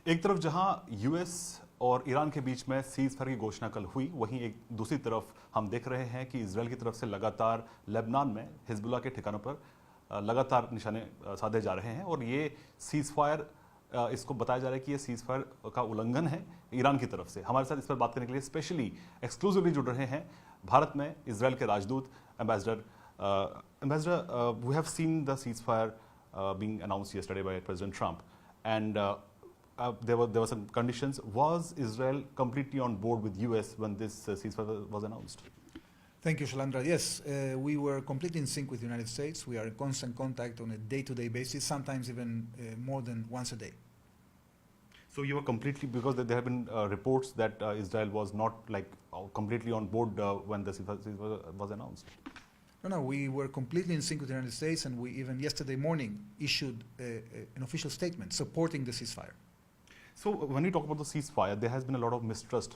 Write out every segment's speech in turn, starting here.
एक तरफ जहां यूएस और ईरान के बीच में सीज फायर की घोषणा कल हुई, वहीं एक दूसरी तरफ हम देख रहे हैं कि इजरायल की तरफ से लगातार लेबनान में हिजबुल्लाह के ठिकानों पर लगातार निशाने साधे जा रहे हैं और ये सीज फायर इसको बताया जा रहा है कि ये सीज फायर का उल्लंघन है ईरान की तरफ से। हमारे साथ इस पर बात करने के लिए स्पेशली एक्सक्लूसिवली जुड़ रहे हैं भारत में इजरायल के राजदूत ambassador we have seen the ceasefire being announced yesterday by President Trump, and there were some conditions. Was Israel completely on board with US when this ceasefire was announced? Thank you, Shalandra. Yes, we were completely in sync with the United States. We are in constant contact on a day-to-day basis, sometimes even more than once a day. So you were completely, because there have been reports that Israel was not like completely on board when the ceasefire was announced. No, we were completely in sync with the United States, and we even yesterday morning issued an official statement supporting the ceasefire. So when we talk about the ceasefire, there has been a lot of mistrust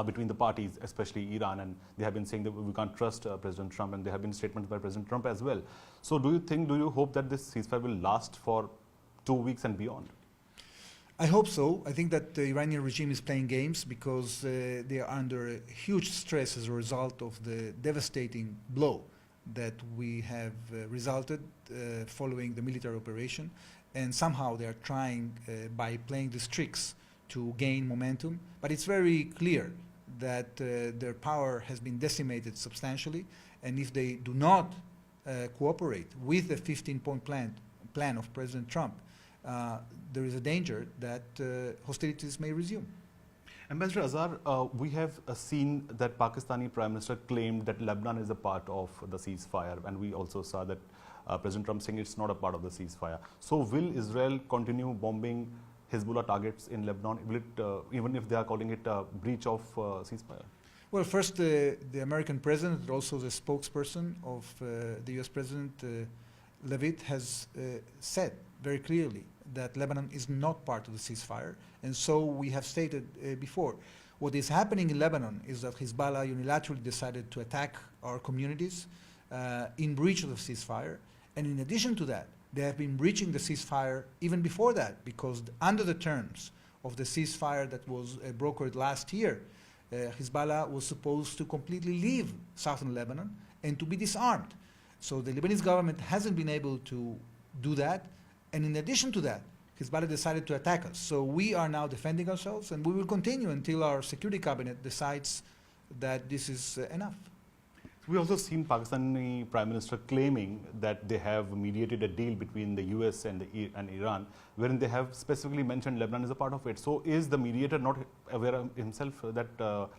between the parties, especially Iran, and they have been saying that we can't trust President Trump, and there have been statements by President Trump as well. So do you hope that this ceasefire will last for 2 weeks and beyond? I hope so. I think that the Iranian regime is playing games because they are under huge stress as a result of the devastating blow that we have resulted following the military operation, and somehow they are trying by playing these tricks to gain momentum. But it's very clear that their power has been decimated substantially, and if they do not cooperate with the 15-point plan of President Trump, there is a danger that hostilities may resume. Ambassador Azhar, we have seen that Pakistani Prime Minister claimed that Lebanon is a part of the ceasefire, and we also saw that President Trump saying it's not a part of the ceasefire. So will Israel continue bombing Hezbollah targets in Lebanon, will it, even if they are calling it a breach of ceasefire? Well, first, the American president, and also the spokesperson of the US President, Levitt, has said very clearly that Lebanon is not part of the ceasefire, and so we have stated before. What is happening in Lebanon is that Hezbollah unilaterally decided to attack our communities in breach of the ceasefire, and in addition to that, they have been breaching the ceasefire even before that, because under the terms of the ceasefire that was brokered last year, Hezbollah was supposed to completely leave southern Lebanon and to be disarmed. So the Lebanese government hasn't been able to do that, and in addition to that, Hezbollah decided to attack us. So we are now defending ourselves, and we will continue until our security cabinet decides that this is enough. We also seen Pakistani Prime Minister claiming that they have mediated a deal between the US and Iran, wherein they have specifically mentioned Lebanon is a part of it. So is the mediator not aware of himself that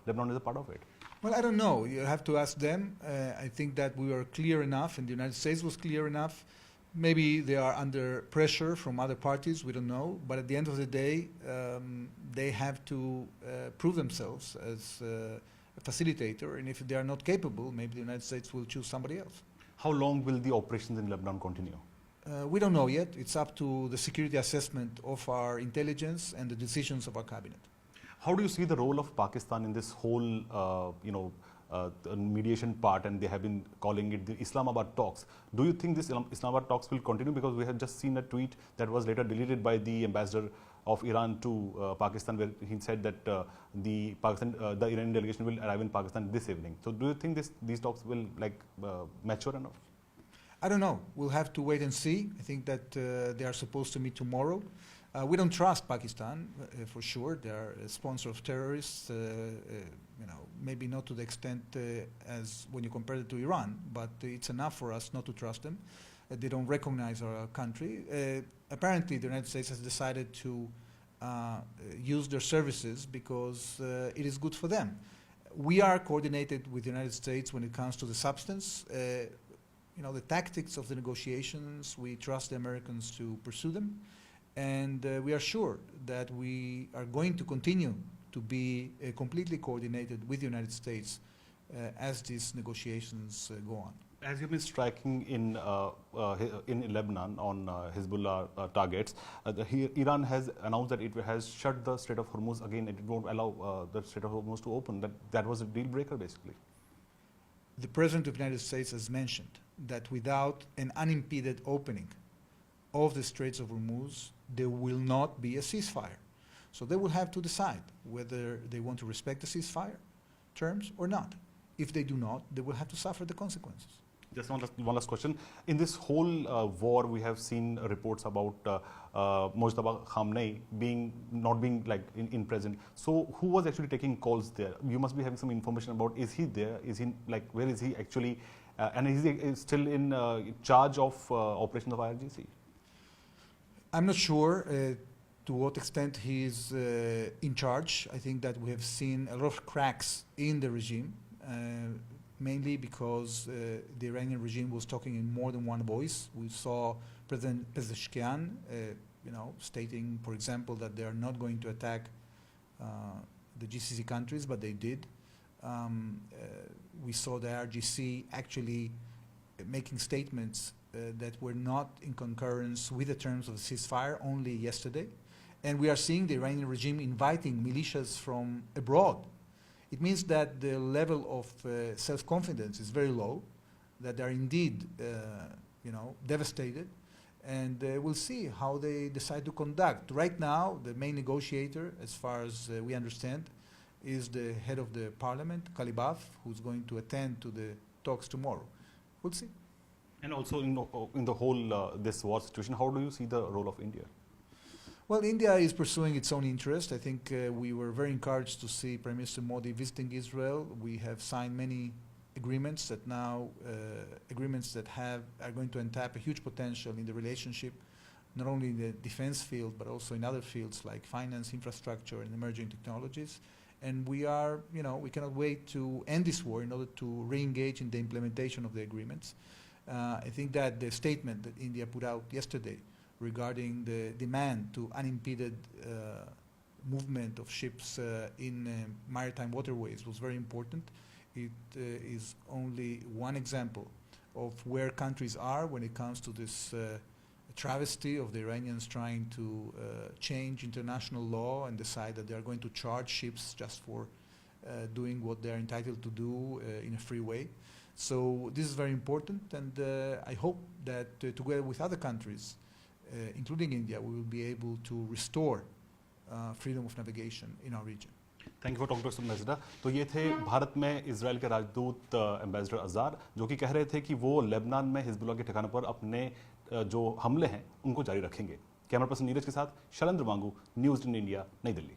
Lebanon is a part of it? Well, I don't know. You have to ask them. I think that we were clear enough, and the United States was clear enough. Maybe they are under pressure from other parties, we don't know. But at the end of the day, they have to prove themselves as a facilitator, and if they are not capable, maybe the United States will choose somebody else. How long will the operations in Lebanon continue? We don't know yet. It's up to the security assessment of our intelligence and the decisions of our cabinet. How do you see the role of Pakistan in this whole, mediation part, and they have been calling it the Islamabad talks? Do you think this Islamabad talks will continue? Because we have just seen a tweet that was later deleted by the ambassador of Iran to Pakistan, where he said that the Iranian delegation will arrive in Pakistan this evening. So do you think these talks will mature enough? I don't know. We'll have to wait and see. I think that they are supposed to meet tomorrow. We don't trust Pakistan for sure. They are a sponsor of terrorists. Maybe not to the extent as when you compare it to Iran, but it's enough for us not to trust them. They don't recognize our country. Apparently, the United States has decided to use their services because it is good for them. We are coordinated with the United States when it comes to the substance. The tactics of the negotiations, we trust the Americans to pursue them. And we are sure that we are going to continue to be completely coordinated with the United States as these negotiations go on. As you've been striking in Lebanon on Hezbollah targets, Iran has announced that it has shut the Strait of Hormuz again. It won't allow the Strait of Hormuz to open. That was a deal breaker, basically. The President of the United States has mentioned that without an unimpeded opening of the Straits of Hormuz, there will not be a ceasefire. So they will have to decide whether they want to respect the ceasefire terms or not. If they do not, they will have to suffer the consequences. Just one last question. In this whole war, we have seen reports about Mojtaba Khamenei not being like in present. So who was actually taking calls there? You must be having some information about. Is he there? Is he like where is he actually? And is he still in charge of operations of IRGC? I'm not sure to what extent he is in charge. I think that we have seen a lot of cracks in the regime. Mainly because the Iranian regime was talking in more than one voice. We saw President Pezeshkian, stating, for example, that they are not going to attack the GCC countries, but they did. We saw the IRGC actually making statements that were not in concurrence with the terms of the ceasefire only yesterday. And we are seeing the Iranian regime inviting militias from abroad. It means that the level of self-confidence is very low, that they are indeed, devastated, and we'll see how they decide to conduct. Right now, the main negotiator, as far as we understand, is the head of the parliament, Kalibaf, who's going to attend to the talks tomorrow. We'll see. And also in the whole this war situation, how do you see the role of India? Well, India is pursuing its own interest. I think we were very encouraged to see Prime Minister Modi visiting Israel. We have signed many agreements that now are going to untap a huge potential in the relationship, not only in the defense field but also in other fields like finance, infrastructure, and emerging technologies. And we cannot wait to end this war in order to re-engage in the implementation of the agreements. I think that the statement that India put out yesterday regarding the demand to unimpeded movement of ships in maritime waterways was very important. It is only one example of where countries are when it comes to this travesty of the Iranians trying to change international law and decide that they are going to charge ships just for doing what they are entitled to do in a free way. So this is very important, and I hope that together with other countries, including India, we will be able to restore freedom of navigation in our region. Thank you for talking to ambassador. तो ये थे भारत में Israel के राजदूत ambassador अजार, जो कि कह रहे थे कि वो लेबनान में हिजबुल्ला के ठिकानों पर अपने जो हमले हैं उनको जारी रखेंगे। कैमरा पर्सन नीरज के साथ शैलेंद्र वांगू, न्यूज़ 18 इंडिया, नई दिल्ली।